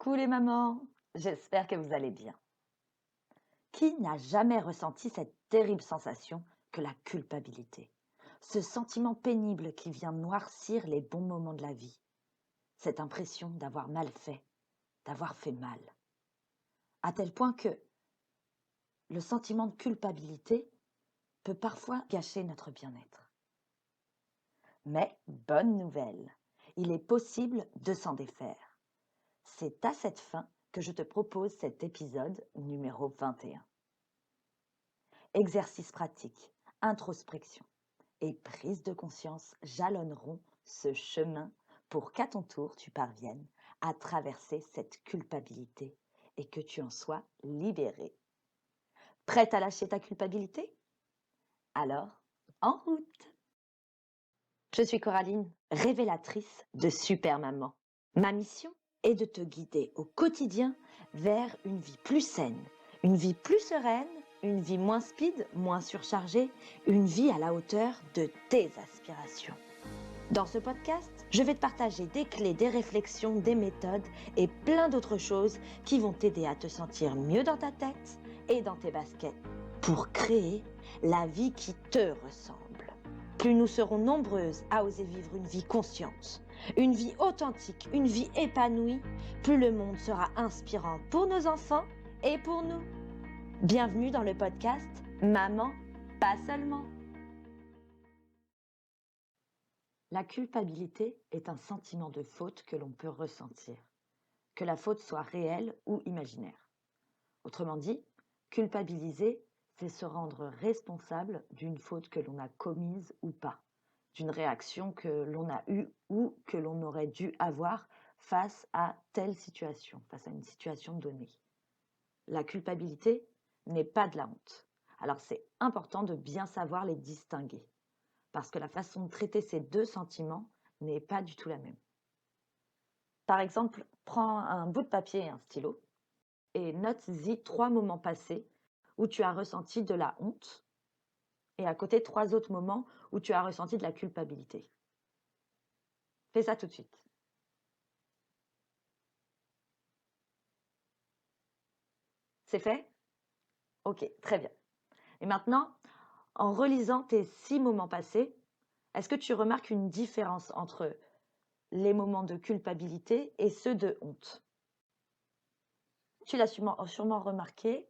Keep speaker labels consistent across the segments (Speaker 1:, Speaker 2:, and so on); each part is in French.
Speaker 1: Coucou les mamans, j'espère que vous allez bien. Qui n'a jamais ressenti cette terrible sensation que la culpabilité? Ce sentiment pénible qui vient noircir les bons moments de la vie. Cette impression d'avoir mal fait, d'avoir fait mal. À tel point que le sentiment de culpabilité peut parfois gâcher notre bien-être. Mais bonne nouvelle, il est possible de s'en défaire. C'est à cette fin que je te propose cet épisode numéro 21. Exercices pratiques, introspection et prise de conscience jalonneront ce chemin pour qu'à ton tour tu parviennes à traverser cette culpabilité et que tu en sois libéré. Prête à lâcher ta culpabilité? Alors, en route! Je suis Coraline, révélatrice de Super Maman. Ma mission est de te guider au quotidien vers une vie plus saine, une vie plus sereine, une vie moins speed, moins surchargée, une vie à la hauteur de tes aspirations. Dans ce podcast, je vais te partager des clés, des réflexions, des méthodes et plein d'autres choses qui vont t'aider à te sentir mieux dans ta tête et dans tes baskets pour créer la vie qui te ressemble. Plus nous serons nombreuses à oser vivre une vie consciente, une vie authentique, une vie épanouie, plus le monde sera inspirant pour nos enfants et pour nous. Bienvenue dans le podcast Maman, pas seulement. La culpabilité est un sentiment de faute que l'on peut ressentir, que la faute soit réelle ou imaginaire. Autrement dit, culpabiliser, c'est se rendre responsable d'une faute que l'on a commise ou pas, d'une réaction que l'on a eue ou que l'on aurait dû avoir face à telle situation, face à une situation donnée. La culpabilité n'est pas de la honte. Alors c'est important de bien savoir les distinguer, parce que la façon de traiter ces deux sentiments n'est pas du tout la même. Par exemple, prends un bout de papier et un stylo et note-y 3 moments passés où tu as ressenti de la honte et à côté 3 autres moments où tu as ressenti de la culpabilité. Fais ça tout de suite. C'est fait? Ok, très bien. Et maintenant, en relisant tes 6 moments passés, est-ce que tu remarques une différence entre les moments de culpabilité et ceux de honte? Tu l'as sûrement remarqué,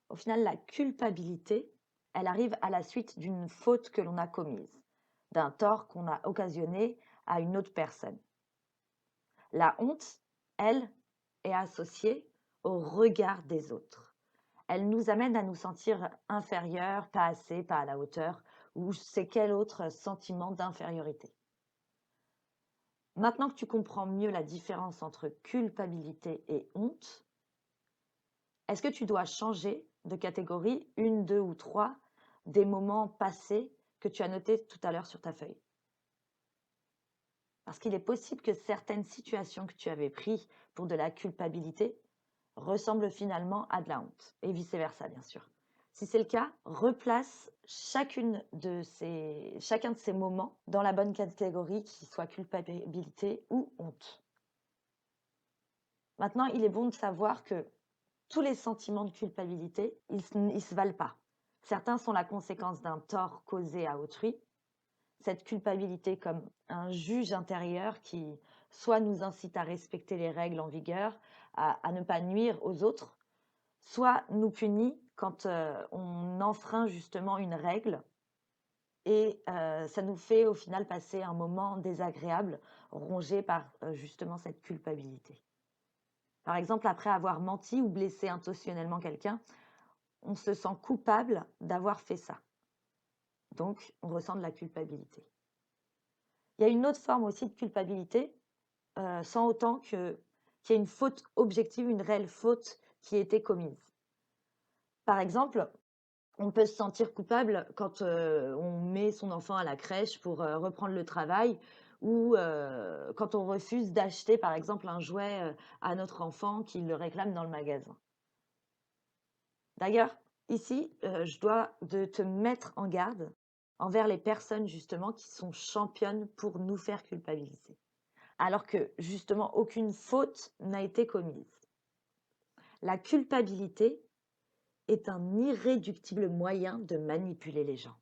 Speaker 1: au final, la culpabilité, elle arrive à la suite d'une faute que l'on a commise, d'un tort qu'on a occasionné à une autre personne. La honte, elle, est associée au regard des autres. Elle nous amène à nous sentir inférieurs, pas assez, pas à la hauteur, ou c'est quel autre sentiment d'infériorité. Maintenant que tu comprends mieux la différence entre culpabilité et honte, est-ce que tu dois changer de catégorie, 1, 2 ou 3 des moments passés que tu as notés tout à l'heure sur ta feuille? Parce qu'il est possible que certaines situations que tu avais prises pour de la culpabilité ressemblent finalement à de la honte, et vice-versa, bien sûr. Si c'est le cas, replace chacun de ces moments dans la bonne catégorie, qu'il soit culpabilité ou honte. Maintenant, il est bon de savoir que tous les sentiments de culpabilité, ils se valent pas. Certains sont la conséquence d'un tort causé à autrui. Cette culpabilité comme un juge intérieur qui soit nous incite à respecter les règles en vigueur, à ne pas nuire aux autres, soit nous punit quand on enfreint justement une règle et ça nous fait au final passer un moment désagréable, rongé par justement cette culpabilité. Par exemple, après avoir menti ou blessé intentionnellement quelqu'un, on se sent coupable d'avoir fait ça. Donc, on ressent de la culpabilité. Il y a une autre forme aussi de culpabilité, sans autant qu'il y ait une faute objective, une réelle faute qui ait été commise. Par exemple, on peut se sentir coupable quand on met son enfant à la crèche pour reprendre le travail ou quand on refuse d'acheter, par exemple, un jouet à notre enfant qui le réclame dans le magasin. D'ailleurs, ici, je dois de te mettre en garde envers les personnes justement qui sont championnes pour nous faire culpabiliser. alors que justement aucune faute n'a été commise. La culpabilité est un irréductible moyen de manipuler les gens.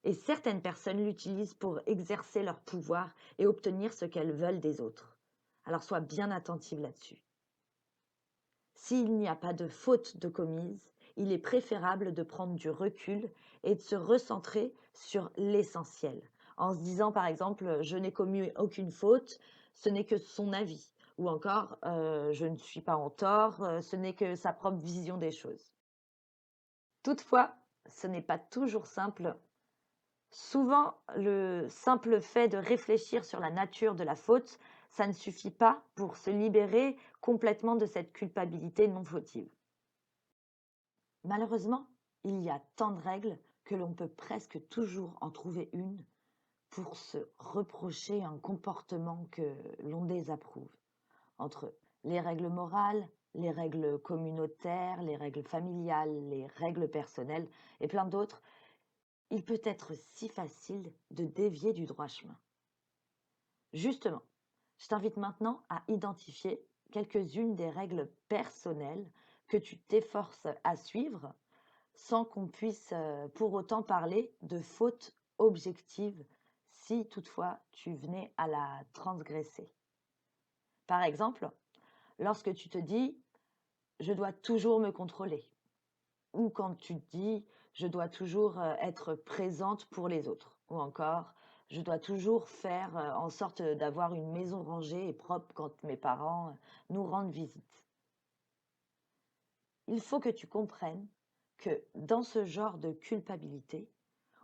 Speaker 1: Et certaines personnes l'utilisent pour exercer leur pouvoir et obtenir ce qu'elles veulent des autres. Alors sois bien attentive là-dessus. S'il n'y a pas de faute de commise, il est préférable de prendre du recul et de se recentrer sur l'essentiel, en se disant par exemple, je n'ai commis aucune faute, ce n'est que son avis, ou encore, je ne suis pas en tort, ce n'est que sa propre vision des choses. Toutefois, ce n'est pas toujours simple. Souvent, le simple fait de réfléchir sur la nature de la faute, ça ne suffit pas pour se libérer complètement de cette culpabilité non fautive. Malheureusement, il y a tant de règles que l'on peut presque toujours en trouver une pour se reprocher un comportement que l'on désapprouve. Entre les règles morales, les règles communautaires, les règles familiales, les règles personnelles et plein d'autres, il peut être si facile de dévier du droit chemin. Justement, je t'invite maintenant à identifier quelques-unes des règles personnelles que tu t'efforces à suivre sans qu'on puisse pour autant parler de faute objective si toutefois tu venais à la transgresser. Par exemple, lorsque tu te dis je dois toujours me contrôler ou quand tu te dis je dois toujours être présente pour les autres ou encore je dois toujours faire en sorte d'avoir une maison rangée et propre quand mes parents nous rendent visite. Il faut que tu comprennes que dans ce genre de culpabilité,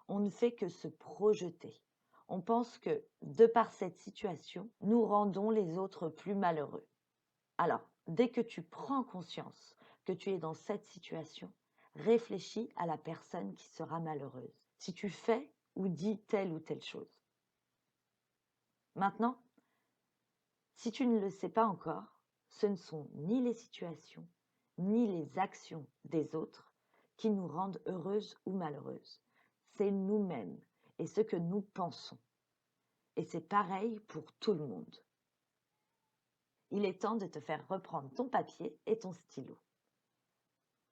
Speaker 1: on ne fait que se projeter. On pense que, de par cette situation, nous rendons les autres plus malheureux. Alors, dès que tu prends conscience que tu es dans cette situation, réfléchis à la personne qui sera malheureuse si tu fais ou dis telle ou telle chose. Maintenant, si tu ne le sais pas encore, ce ne sont ni les situations, ni les actions des autres qui nous rendent heureuses ou malheureuses. C'est nous-mêmes et ce que nous pensons. Et c'est pareil pour tout le monde. Il est temps de te faire reprendre ton papier et ton stylo.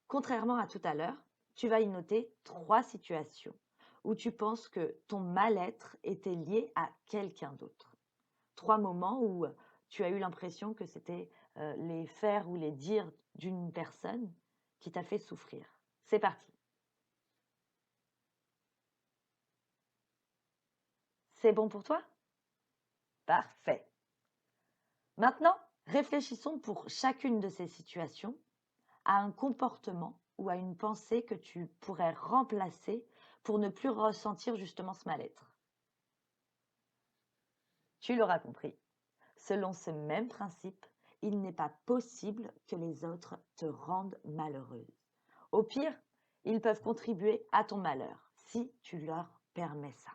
Speaker 1: Contrairement à tout à l'heure, tu vas y noter 3 situations où tu penses que ton mal-être était lié à quelqu'un d'autre. 3 moments où tu as eu l'impression que c'était les faire ou les dire d'une personne qui t'a fait souffrir. C'est parti. C'est bon pour toi? Parfait. Maintenant, réfléchissons pour chacune de ces situations à un comportement ou à une pensée que tu pourrais remplacer pour ne plus ressentir justement ce mal-être. Tu l'auras compris. Selon ce même principe, il n'est pas possible que les autres te rendent malheureuse. Au pire, ils peuvent contribuer à ton malheur si tu leur permets ça.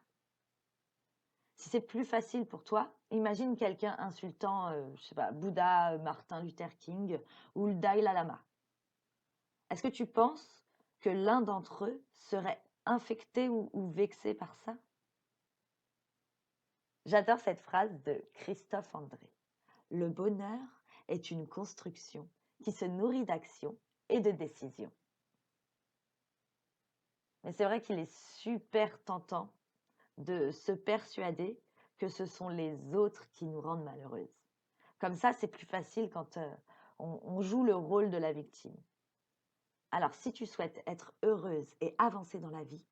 Speaker 1: Si c'est plus facile pour toi, imagine quelqu'un insultant, je sais pas, Bouddha, Martin Luther King ou le Dalai Lama. Est-ce que tu penses que l'un d'entre eux serait infecté ou vexé par ça? J'adore cette phrase de Christophe André. Le bonheur est une construction qui se nourrit d'action et de décision. Mais c'est vrai qu'il est super tentant de se persuader que ce sont les autres qui nous rendent malheureuses. Comme ça, c'est plus facile quand on joue le rôle de la victime. Alors, si tu souhaites être heureuse et avancer dans la vie,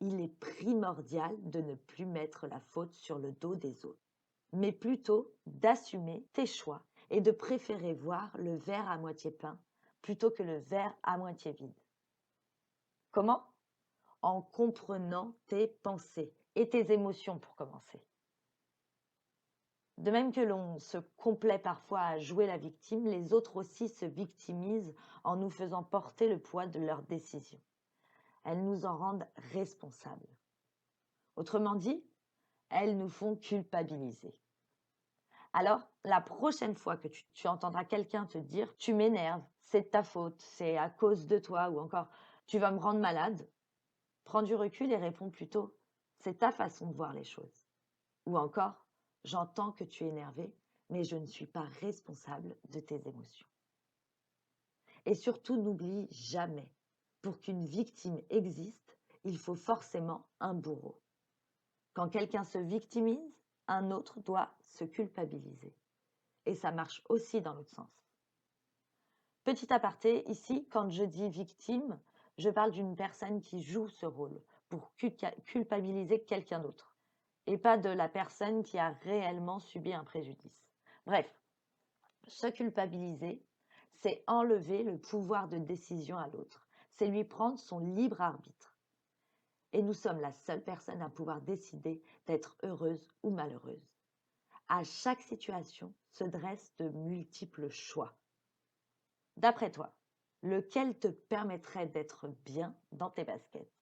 Speaker 1: il est primordial de ne plus mettre la faute sur le dos des autres, mais plutôt d'assumer tes choix et de préférer voir le verre à moitié plein plutôt que le verre à moitié vide. Comment? En comprenant tes pensées et tes émotions pour commencer. De même que l'on se complaît parfois à jouer la victime, les autres aussi se victimisent en nous faisant porter le poids de leurs décisions. Elles nous en rendent responsables. Autrement dit, elles nous font culpabiliser. Alors, la prochaine fois que tu entendras quelqu'un te dire tu m'énerves, c'est de ta faute, c'est à cause de toi, ou encore tu vas me rendre malade, prends du recul et réponds plutôt c'est ta façon de voir les choses. Ou encore J'entends que tu es énervé, mais je ne suis pas responsable de tes émotions. Et surtout, n'oublie jamais, pour qu'une victime existe, il faut forcément un bourreau. Quand quelqu'un se victimise, un autre doit se culpabiliser. Et ça marche aussi dans l'autre sens. Petit aparté, ici, quand je dis victime, je parle d'une personne qui joue ce rôle pour culpabiliser quelqu'un d'autre et pas de la personne qui a réellement subi un préjudice. Bref, se culpabiliser, c'est enlever le pouvoir de décision à l'autre, c'est lui prendre son libre arbitre. Et nous sommes la seule personne à pouvoir décider d'être heureuse ou malheureuse. À chaque situation se dressent de multiples choix. D'après toi, lequel te permettrait d'être bien dans tes baskets?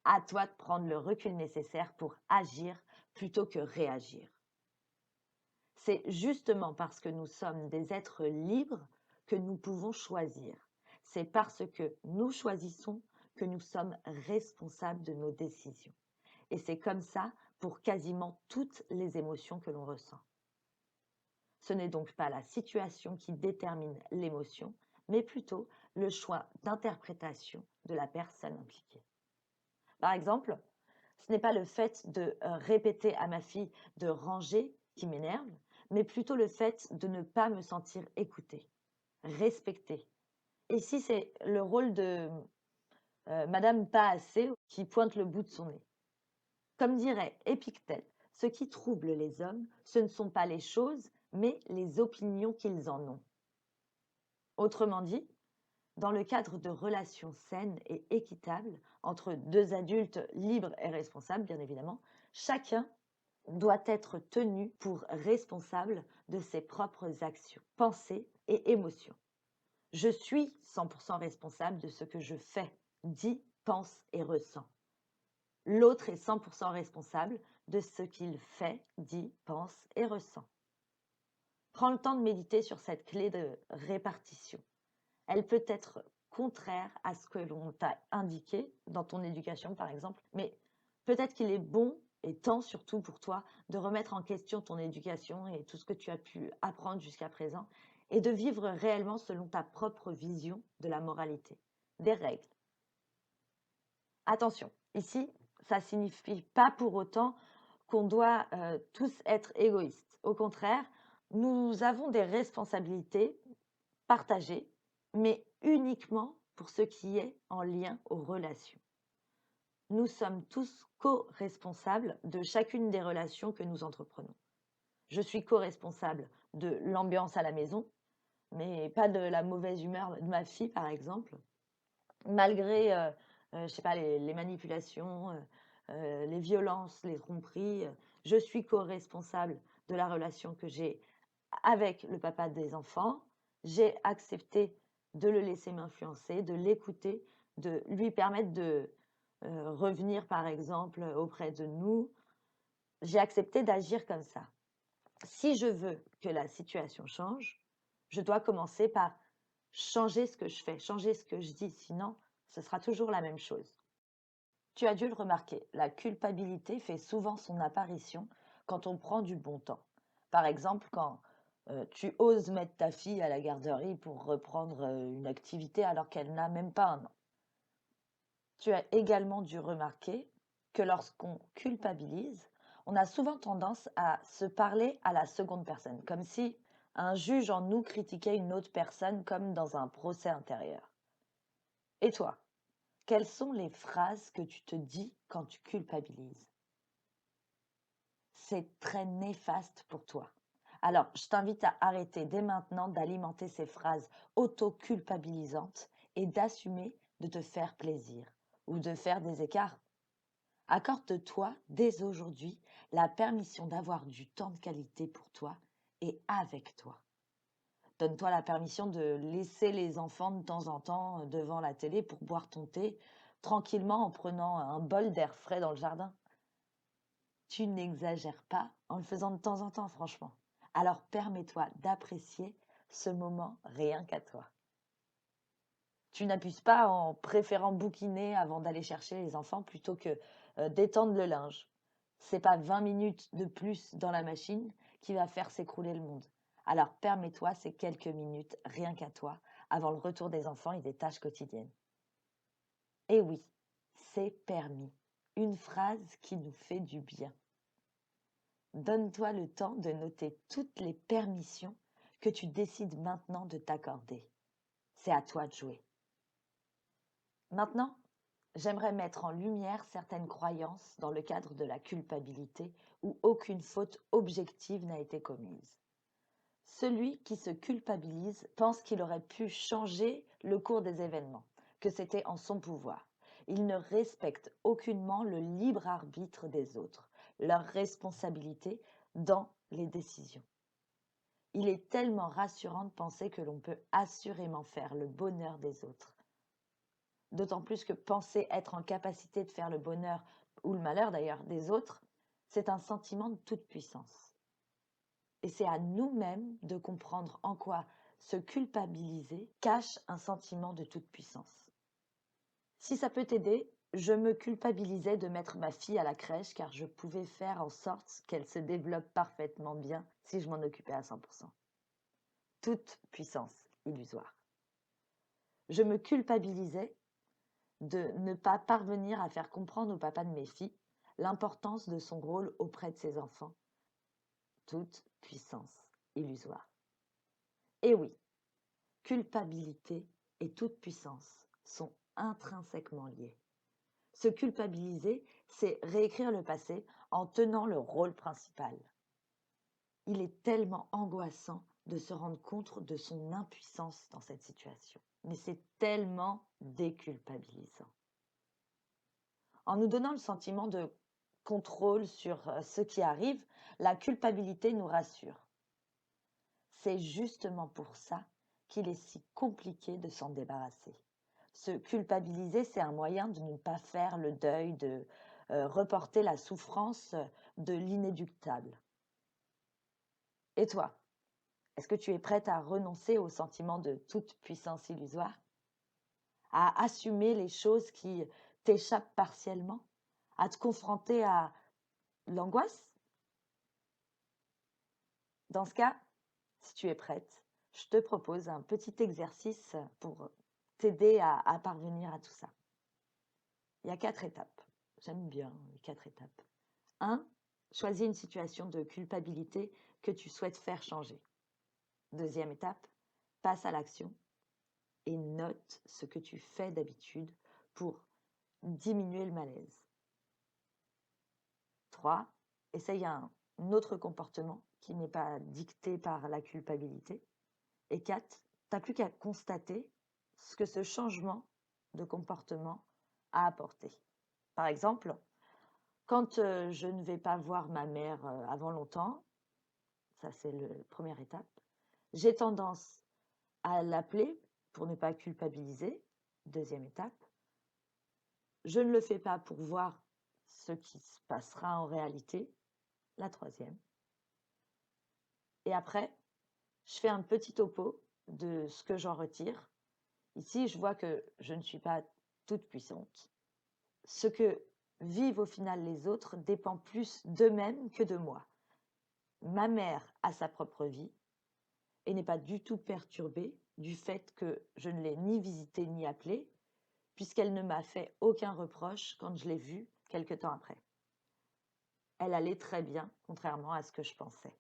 Speaker 1: À toi de prendre le recul nécessaire pour agir plutôt que réagir. C'est justement parce que nous sommes des êtres libres que nous pouvons choisir. C'est parce que nous choisissons que nous sommes responsables de nos décisions. Et c'est comme ça pour quasiment toutes les émotions que l'on ressent. Ce n'est donc pas la situation qui détermine l'émotion, mais plutôt le choix d'interprétation de la personne impliquée. Par exemple, ce n'est pas le fait de répéter à ma fille de ranger qui m'énerve, mais plutôt le fait de ne pas me sentir écoutée, respectée. Ici, c'est le rôle de Madame Pas assez qui pointe le bout de son nez. Comme dirait Épictète, ce qui trouble les hommes, ce ne sont pas les choses, mais les opinions qu'ils en ont. Autrement dit, dans le cadre de relations saines et équitables entre deux adultes libres et responsables, bien évidemment, chacun doit être tenu pour responsable de ses propres actions, pensées et émotions. Je suis 100% responsable de ce que je fais, dis, pense et ressens. L'autre est 100% responsable de ce qu'il fait, dit, pense et ressent. Prends le temps de méditer sur cette clé de répartition. Elle peut être contraire à ce que l'on t'a indiqué dans ton éducation, par exemple, mais peut-être qu'il est bon et temps surtout pour toi de remettre en question ton éducation et tout ce que tu as pu apprendre jusqu'à présent et de vivre réellement selon ta propre vision de la moralité, des règles. Attention, ici, ça ne signifie pas pour autant qu'on doit tous être égoïstes. Au contraire, nous avons des responsabilités partagées, mais uniquement pour ce qui est en lien aux relations. Nous sommes tous co-responsables de chacune des relations que nous entreprenons. Je suis co-responsable de l'ambiance à la maison, mais pas de la mauvaise humeur de ma fille, par exemple, malgré je sais pas, les manipulations, les violences, les tromperies. Je suis co-responsable de la relation que j'ai avec le papa des enfants. J'ai accepté de le laisser m'influencer, de l'écouter, de lui permettre de revenir, par exemple, auprès de nous. J'ai accepté d'agir comme ça. Si je veux que la situation change, je dois commencer par changer ce que je fais, changer ce que je dis, sinon ce sera toujours la même chose. Tu as dû le remarquer, la culpabilité fait souvent son apparition quand on prend du bon temps. Par exemple, quand tu oses mettre ta fille à la garderie pour reprendre une activité alors qu'elle n'a même pas un an. Tu as également dû remarquer que lorsqu'on culpabilise, on a souvent tendance à se parler à la seconde personne, comme si un juge en nous critiquait une autre personne comme dans un procès intérieur. Et toi, quelles sont les phrases que tu te dis quand tu culpabilises? C'est très néfaste pour toi. Alors, je t'invite à arrêter dès maintenant d'alimenter ces phrases auto-culpabilisantes et d'assumer de te faire plaisir ou de faire des écarts. Accorde-toi dès aujourd'hui la permission d'avoir du temps de qualité pour toi et avec toi. Donne-toi la permission de laisser les enfants de temps en temps devant la télé pour boire ton thé tranquillement en prenant un bol d'air frais dans le jardin. Tu n'exagères pas en le faisant de temps en temps, franchement. Alors permets-toi d'apprécier ce moment rien qu'à toi. Tu n'abuses pas en préférant bouquiner avant d'aller chercher les enfants plutôt que d'étendre le linge. C'est pas 20 minutes de plus dans la machine qui va faire s'écrouler le monde. Alors permets-toi ces quelques minutes rien qu'à toi avant le retour des enfants et des tâches quotidiennes. Et oui, c'est permis. Une phrase qui nous fait du bien. Donne-toi le temps de noter toutes les permissions que tu décides maintenant de t'accorder. C'est à toi de jouer. Maintenant, j'aimerais mettre en lumière certaines croyances dans le cadre de la culpabilité où aucune faute objective n'a été commise. Celui qui se culpabilise pense qu'il aurait pu changer le cours des événements, que c'était en son pouvoir. Il ne respecte aucunement le libre arbitre des autres, leur responsabilité dans les décisions. Il est tellement rassurant de penser que l'on peut assurément faire le bonheur des autres. D'autant plus que penser être en capacité de faire le bonheur, ou le malheur d'ailleurs, des autres, c'est un sentiment de toute puissance. Et c'est à nous-mêmes de comprendre en quoi se culpabiliser cache un sentiment de toute puissance. Si ça peut t'aider, je me culpabilisais de mettre ma fille à la crèche car je pouvais faire en sorte qu'elle se développe parfaitement bien si je m'en occupais à 100%. Toute puissance illusoire. Je me culpabilisais de ne pas parvenir à faire comprendre au papa de mes filles l'importance de son rôle auprès de ses enfants. Toute puissance illusoire. Et oui, culpabilité et toute puissance sont intrinsèquement liées. Se culpabiliser, c'est réécrire le passé en tenant le rôle principal. Il est tellement angoissant de se rendre compte de son impuissance dans cette situation. Mais c'est tellement déculpabilisant. En nous donnant le sentiment de contrôle sur ce qui arrive, la culpabilité nous rassure. C'est justement pour ça qu'il est si compliqué de s'en débarrasser. Se culpabiliser, c'est un moyen de ne pas faire le deuil, de reporter la souffrance de l'inéluctable. Et toi, est-ce que tu es prête à renoncer au sentiment de toute puissance illusoire? À assumer les choses qui t'échappent partiellement? À te confronter à l'angoisse? Dans ce cas, si tu es prête, je te propose un petit exercice pour t'aider à parvenir à tout ça. Il y a 4 étapes. J'aime bien les 4 étapes. 1. Choisis une situation de culpabilité que tu souhaites faire changer. Deuxième étape, passe à l'action et note ce que tu fais d'habitude pour diminuer le malaise. 3. Essaye un autre comportement qui n'est pas dicté par la culpabilité. Et 4, tu n'as plus qu'à constater ce que ce changement de comportement a apporté. Par exemple, quand je ne vais pas voir ma mère avant longtemps, ça c'est la première étape, j'ai tendance à l'appeler pour ne pas culpabiliser, deuxième étape. Je ne le fais pas pour voir ce qui se passera en réalité, la troisième. Et après, je fais un petit topo de ce que j'en retire. Ici, je vois que je ne suis pas toute puissante. Ce que vivent au final les autres dépend plus d'eux-mêmes que de moi. Ma mère a sa propre vie et n'est pas du tout perturbée du fait que je ne l'ai ni visitée ni appelée, puisqu'elle ne m'a fait aucun reproche quand je l'ai vue quelque temps après. Elle allait très bien, contrairement à ce que je pensais.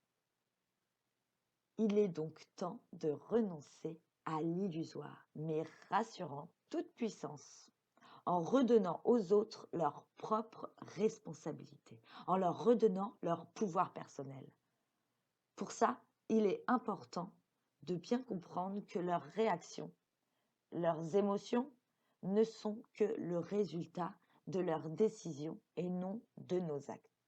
Speaker 1: Il est donc temps de renoncer à l'illusoire, mais rassurant, toute puissance, en redonnant aux autres leur propre responsabilité, en leur redonnant leur pouvoir personnel. Pour ça, il est important de bien comprendre que leurs réactions, leurs émotions ne sont que le résultat de leurs décisions et non de nos actes.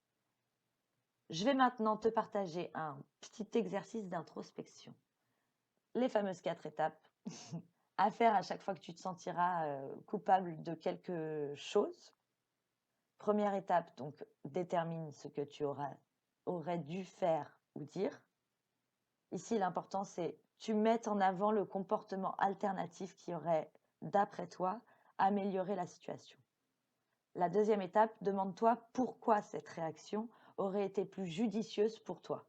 Speaker 1: Je vais maintenant te partager un petit exercice d'introspection. Les fameuses 4 étapes à faire à chaque fois que tu te sentiras coupable de quelque chose. Première étape, donc, détermine ce que tu aurais dû faire ou dire. Ici, l'important, c'est tu mettes en avant le comportement alternatif qui aurait, d'après toi, amélioré la situation. La deuxième étape, demande-toi pourquoi cette réaction aurait été plus judicieuse pour toi.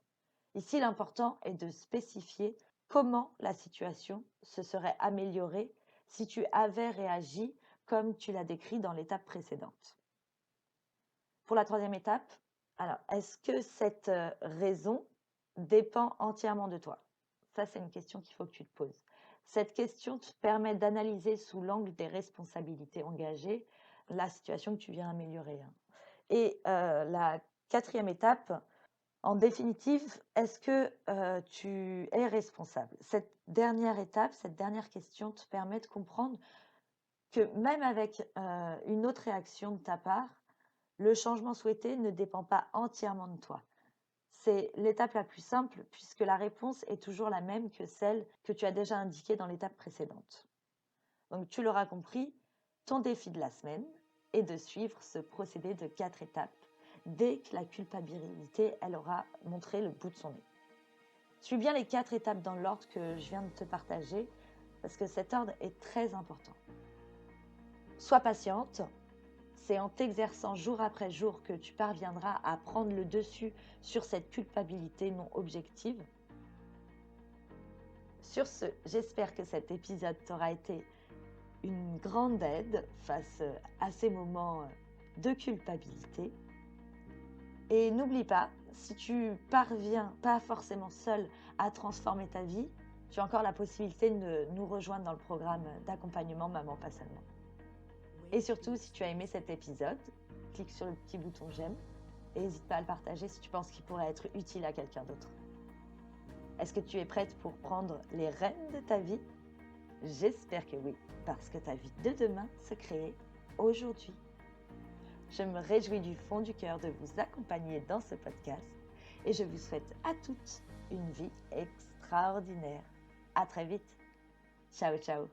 Speaker 1: Ici, l'important est de spécifier comment la situation se serait améliorée si tu avais réagi comme tu l'as décrit dans l'étape précédente. Pour la troisième étape, alors, est-ce que cette raison dépend entièrement de toi? Ça, c'est une question qu'il faut que tu te poses. Cette question te permet d'analyser sous l'angle des responsabilités engagées la situation que tu viens améliorer. Et la quatrième étape, en définitive, est-ce que tu es responsable? Cette dernière étape, cette dernière question te permet de comprendre que même avec une autre réaction de ta part, le changement souhaité ne dépend pas entièrement de toi. C'est l'étape la plus simple puisque la réponse est toujours la même que celle que tu as déjà indiquée dans l'étape précédente. Donc tu l'auras compris, ton défi de la semaine est de suivre ce procédé de 4 étapes dès que la culpabilité, elle aura montré le bout de son nez. Suis bien les 4 étapes dans l'ordre que je viens de te partager parce que cet ordre est très important. Sois patiente. C'est en t'exerçant jour après jour que tu parviendras à prendre le dessus sur cette culpabilité non objective. Sur ce, j'espère que cet épisode t'aura été une grande aide face à ces moments de culpabilité. Et n'oublie pas, si tu parviens pas forcément seul à transformer ta vie, tu as encore la possibilité de nous rejoindre dans le programme d'accompagnement Maman pas seulement. Et surtout, si tu as aimé cet épisode, clique sur le petit bouton j'aime et n'hésite pas à le partager si tu penses qu'il pourrait être utile à quelqu'un d'autre. Est-ce que tu es prête pour prendre les rênes de ta vie? J'espère que oui, parce que ta vie de demain se crée aujourd'hui. Je me réjouis du fond du cœur de vous accompagner dans ce podcast et je vous souhaite à toutes une vie extraordinaire. À très vite. Ciao, ciao.